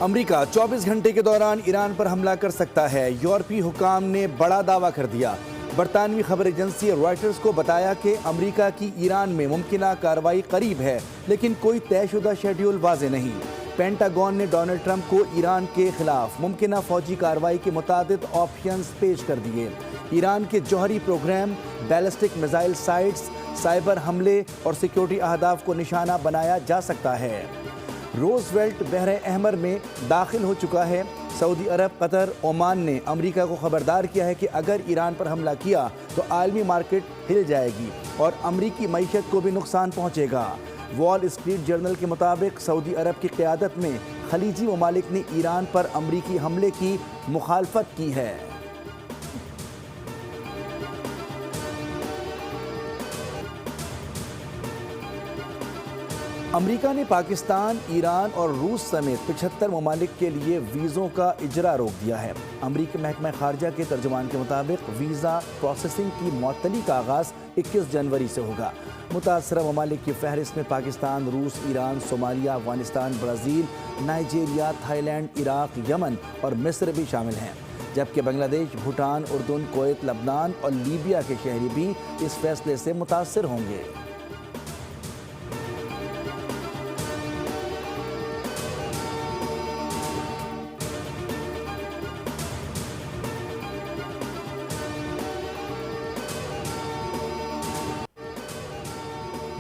امریکہ 24 گھنٹے کے دوران ایران پر حملہ کر سکتا ہے، یورپی حکام نے بڑا دعویٰ کر دیا۔ برطانوی خبر ایجنسی رائٹرز کو بتایا کہ امریکہ کی ایران میں ممکنہ کارروائی قریب ہے، لیکن کوئی طے شدہ شیڈول واضح نہیں۔ پینٹاگون نے ڈونلڈ ٹرمپ کو ایران کے خلاف ممکنہ فوجی کارروائی کے متعدد آپشنز پیش کر دیے۔ ایران کے جوہری پروگرام، بیلسٹک میزائل سائٹس، سائبر حملے اور سیکیورٹی اہداف کو نشانہ بنایا جا سکتا ہے۔ روزویلٹ بحر احمر میں داخل ہو چکا ہے۔ سعودی عرب، قطر، عمان نے امریکہ کو خبردار کیا ہے کہ اگر ایران پر حملہ کیا تو عالمی مارکیٹ ہل جائے گی اور امریکی معیشت کو بھی نقصان پہنچے گا۔ وال اسٹریٹ جرنل کے مطابق سعودی عرب کی قیادت میں خلیجی ممالک نے ایران پر امریکی حملے کی مخالفت کی ہے۔ امریکہ نے پاکستان، ایران اور روس سمیت 75 ممالک کے لیے ویزوں کا اجرا روک دیا ہے۔ امریکی محکمہ خارجہ کے ترجمان کے مطابق ویزا پروسیسنگ کی معطلی کا آغاز 21 جنوری سے ہوگا۔ متاثرہ ممالک کی فہرست میں پاکستان، روس، Iran, Somalia, Afghanistan, Brazil, Nigeria, Thailand, Iraq, یمن اور مصر بھی شامل ہیں، جبکہ بنگلہ دیش، بھوٹان، اردن، کویت، لبنان اور لیبیا کے شہری بھی اس فیصلے سے متاثر ہوں گے۔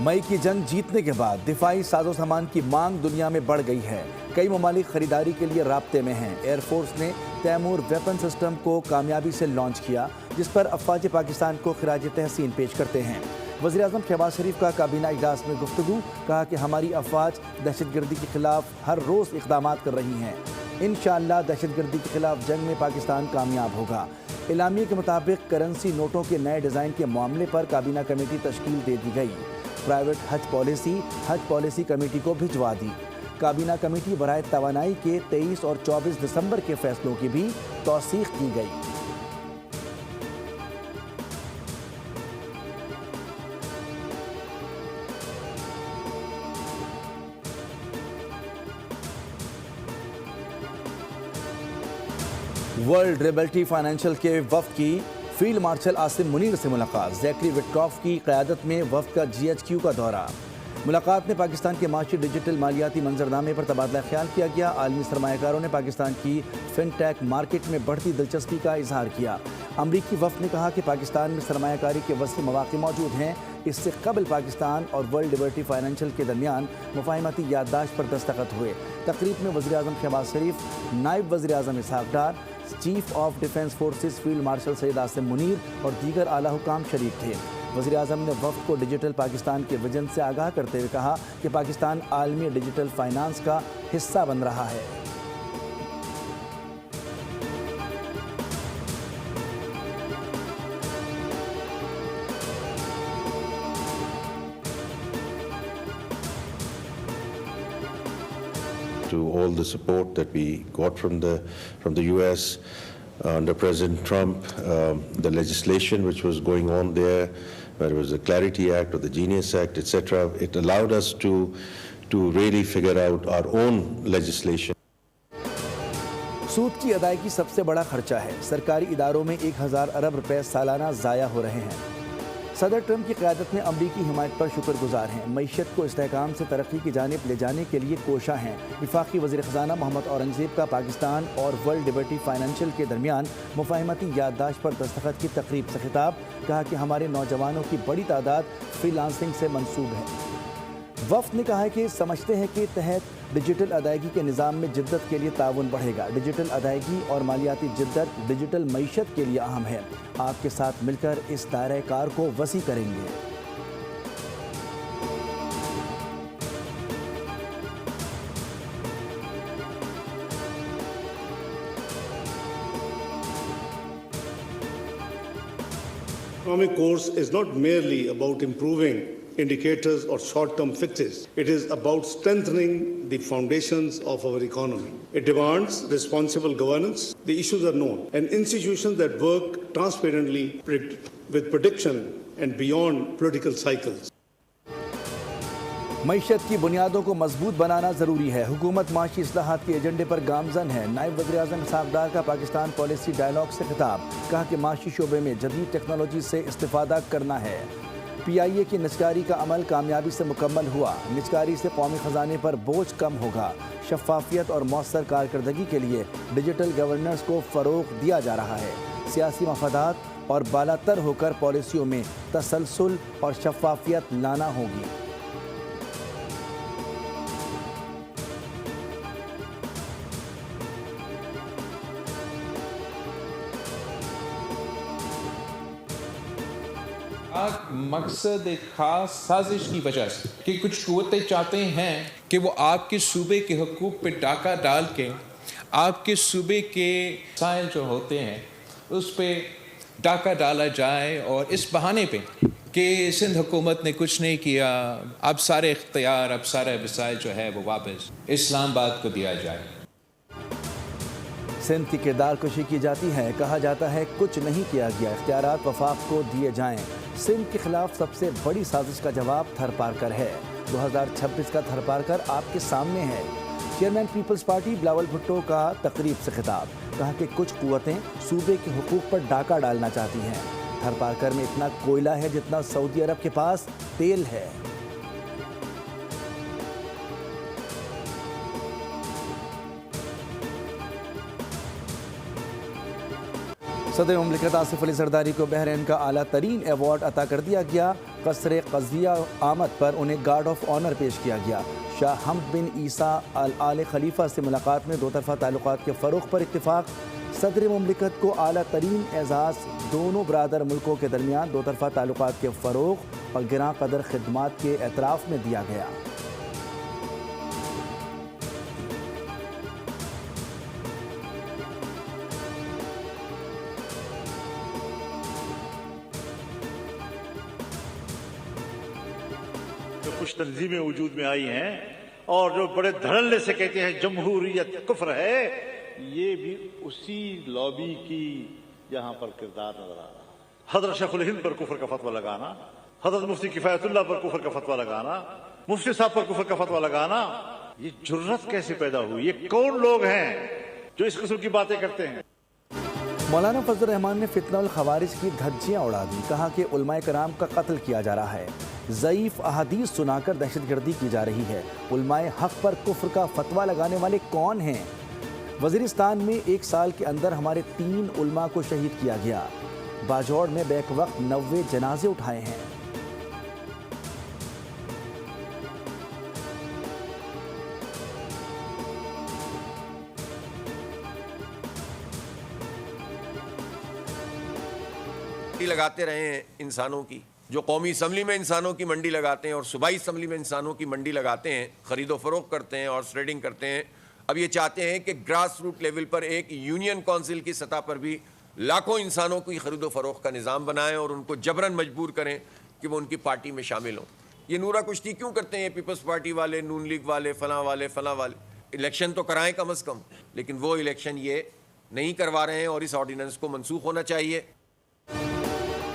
مئی کی جنگ جیتنے کے بعد دفاعی ساز و سامان کی مانگ دنیا میں بڑھ گئی ہے۔ کئی ممالک خریداری کے لیے رابطے میں ہیں۔ ایئر فورس نے تیمور ویپن سسٹم کو کامیابی سے لانچ کیا، جس پر افواج پاکستان کو خراج تحسین پیش کرتے ہیں۔ وزیر اعظم شہباز شریف کا کابینہ اجلاس میں گفتگو، کہا کہ ہماری افواج دہشت گردی کے خلاف ہر روز اقدامات کر رہی ہیں۔ انشاءاللہ دہشت گردی کے خلاف جنگ میں پاکستان کامیاب ہوگا۔ اعلامیے کے مطابق کرنسی نوٹوں کے نئے ڈیزائن کے معاملے پر کابینہ کمیٹی تشکیل دے دی گئی۔ پرائیویٹ حج پالیسی کمیٹی کو بھجوا دی۔ کابینہ کمیٹی برائے توانائی کے 23 اور 24 دسمبر کے فیصلوں کی بھی توثیق کی گئی۔ ورلڈ ریبلٹی فائنینشل کے وفد کی فیلڈ مارشل عاصم منیر سے ملاقات۔ زیکری وٹکاف کی قیادت میں وفد کا GHQ کا دورہ۔ ملاقات میں پاکستان کے معاشی ڈیجیٹل مالیاتی منظرنامے پر تبادلہ خیال کیا گیا۔ عالمی سرمایہ کاروں نے پاکستان کی فن ٹیک مارکیٹ میں بڑھتی دلچسپی کا اظہار کیا۔ امریکی وفد نے کہا کہ پاکستان میں سرمایہ کاری کے وسیع مواقع موجود ہیں۔ اس سے قبل پاکستان اور ورلڈ لیبرٹی فائنینشل کے درمیان مفاہمتی یادداشت پر دستخط ہوئے۔ تقریب میں وزیر اعظم شہباز شریف، نائب وزیر اعظم Ishaq Dar, chief of defence forces field marshal Syed Asim Munir اور دیگر اعلیٰ حکام شریک تھے۔ وزیر اعظم نے وفد کو ڈیجیٹل پاکستان کے ویژن سے آگاہ کرتے ہوئے کہا کہ پاکستان عالمی ڈیجیٹل فائنانس کا حصہ بن رہا ہے۔ To all the support that we got from the US under President Trump, the legislation which was going on there, whether it was the Clarity Act or the Genius Act, etc., it allowed us to really figure out our own legislation. سود کی ادائیگی سب سے بڑا خرچہ ہے۔ سرکاری اداروں میں 1000 ارب روپے سالانہ ضائع ہو رہے ہیں۔ صدر ٹرمپ کی قیادت میں امریکی حمایت پر شکر گزار ہیں۔ معیشت کو استحکام سے ترقی کی جانب لے جانے کے لیے کوشاں ہیں۔ وفاقی وزیر خزانہ محمد اورنگزیب کا پاکستان اور ورلڈ لیبرٹی فائنینشل کے درمیان مفاہمتی یادداشت پر دستخط کی تقریب سے خطاب، کہا کہ ہمارے نوجوانوں کی بڑی تعداد فری لانسنگ سے منسوب ہے۔ وفد نے کہا ہے کہ سمجھتے ہیں کہ تحت ڈیجیٹل ادائیگی کے نظام میں جدت کے لیے تعاون بڑھے گا۔ ڈیجیٹل ادائیگی اور مالیاتی جدت ڈیجیٹل معیشت کے لیے اہم ہے۔ آپ کے ساتھ مل کر اس دائرہ کار کو وسیع کریں گے۔ Economic course is not merely about improving indicators or short-term fixes. It is about strengthening the foundations of our economy. It demands responsible governance. The issues are known, and institutions that work transparently with prediction and beyond political cycles. معیشت کی بنیادوں کو مضبوط بنانا ضروری ہے، حکومت معاشی اصلاحات کے ایجنڈے پر گامزن ہے۔ نائب وزیر اعظم اسحاق ڈار کا پاکستان پالیسی ڈائیلاگ سے خطاب، کہا کہ معاشی شعبے میں جدید ٹیکنالوجی سے استفادہ کرنا ہے۔ پی آئی اے کی نجکاری کا عمل کامیابی سے مکمل ہوا، نجکاری سے قومی خزانے پر بوجھ کم ہوگا۔ شفافیت اور مؤثر کارکردگی کے لیے ڈیجیٹل گورننس کو فروغ دیا جا رہا ہے۔ سیاسی مفادات اور بالا تر ہو کر پالیسیوں میں تسلسل اور شفافیت لانا ہوگی۔ مقصد ایک خاص سازش کی وجہ سے کہ کچھ قوتیں چاہتے ہیں کہ وہ آپ کے صوبے کے حقوق پہ ڈاکہ ڈال کے آپ کے صوبے کے مسائل جو ہوتے ہیں اس پہ ڈاکہ ڈالا جائے، اور اس بہانے پہ کہ سندھ حکومت نے کچھ نہیں کیا، اب سارے اختیار، اب سارے وسائل جو ہے وہ واپس اسلام آباد کو دیا جائے۔ سندھ کی کردار کشی کی جاتی ہے، کہا جاتا ہے کچھ نہیں کیا گیا، اختیارات وفاق کو دیے جائیں۔ سندھ کے خلاف سب سے بڑی سازش کا جواب تھر پارکر ہے۔ 2026 کا تھر پارکر آپ کے سامنے ہے۔ چیئرمین پیپلز پارٹی بلاول بھٹو کا تقریب سے خطاب، کہا کہ کچھ قوتیں صوبے کے حقوق پر ڈاکہ ڈالنا چاہتی ہیں۔ تھر پارکر میں اتنا کوئلہ ہے جتنا سعودی عرب کے پاس تیل ہے۔ صدر مملکت آصف علی زرداری کو بحرین کا اعلیٰ ترین ایوارڈ عطا کر دیا گیا۔ قصر قضیہ آمد پر انہیں گارڈ آف آنر پیش کیا گیا۔ شاہ حمد بن عیسیٰ آل خلیفہ سے ملاقات میں دو طرفہ تعلقات کے فروغ پر اتفاق۔ صدر مملکت کو اعلیٰ ترین اعزاز دونوں برادر ملکوں کے درمیان دو طرفہ تعلقات کے فروغ اور گراں قدر خدمات کے اعتراف میں دیا گیا۔ جو کچھ تنظیمیں وجود میں آئی ہیں اور جو بڑے دھڑلے سے کہتے ہیں جمہوریت کفر ہے، یہ بھی اسی لابی کی یہاں پر کردار نظر آ رہا ہے۔ حضرت شیخ الہند پر کفر کا فتویٰ لگانا، حضرت مفتی کفایت اللہ پر کفر کا فتویٰ لگانا، مفتی صاحب پر کفر کا فتویٰ لگانا، یہ جرت کیسے پیدا ہوئی؟ یہ کون لوگ ہیں جو اس قسم کی باتیں کرتے ہیں؟ مولانا فضل الرحمان نے فتنہ الخوارج کی دھجیاں اڑا دی، کہا کہ علماء کرام کا قتل کیا جا رہا ہے، ضعیف احادیث سنا کر دہشت گردی کی جا رہی ہے۔ علماء حق پر کفر کا فتویٰ لگانے والے کون ہیں؟ وزیرستان میں 1 سال کے اندر ہمارے 3 علماء کو شہید کیا گیا۔ باجوڑ میں بیک وقت 90 جنازے اٹھائے ہیں۔ لگاتے رہے ہیں انسانوں کی، جو قومی اسمبلی میں انسانوں کی منڈی لگاتے ہیں اور صوبائی اسمبلی میں انسانوں کی منڈی لگاتے ہیں، خرید و فروخت کرتے ہیں اور ٹریڈنگ کرتے ہیں، اب یہ چاہتے ہیں کہ گراس روٹ لیول پر ایک یونین کونسل کی سطح پر بھی لاکھوں انسانوں کی خرید و فروخت کا نظام بنائیں اور ان کو جبراً مجبور کریں کہ وہ ان کی پارٹی میں شامل ہوں۔ یہ نورا کشتی کیوں کرتے ہیں پیپلز پارٹی والے، نون لیگ والے، فلاں والے؟ الیکشن تو کرائیں کم از کم، لیکن وہ الیکشن یہ نہیں کروا رہے ہیں اور اس آرڈیننس کو منسوخ ہونا چاہیے۔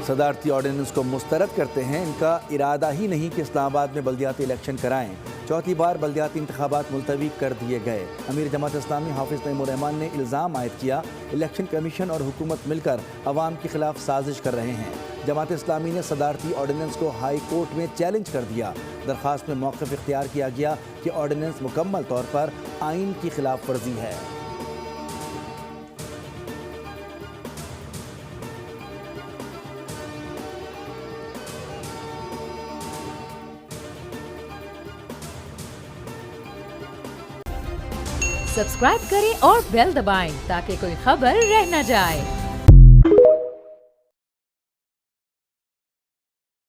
صدارتی آرڈیننس کو مسترد کرتے ہیں، ان کا ارادہ ہی نہیں کہ اسلام آباد میں بلدیاتی الیکشن کرائیں۔ 4تھی بار بلدیاتی انتخابات ملتوی کر دیے گئے۔ امیر جماعت اسلامی حافظ نعیم الرحمان نے الزام عائد کیا، الیکشن کمیشن اور حکومت مل کر عوام کے خلاف سازش کر رہے ہیں۔ جماعت اسلامی نے صدارتی آرڈیننس کو ہائی کورٹ میں چیلنج کر دیا۔ درخواست میں موقف اختیار کیا گیا کہ آرڈیننس مکمل طور پر آئین کی خلاف ورزی ہے۔ سبسکرائب کریں اور بیل دبائیں تاکہ کوئی خبر رہ نہ جائے۔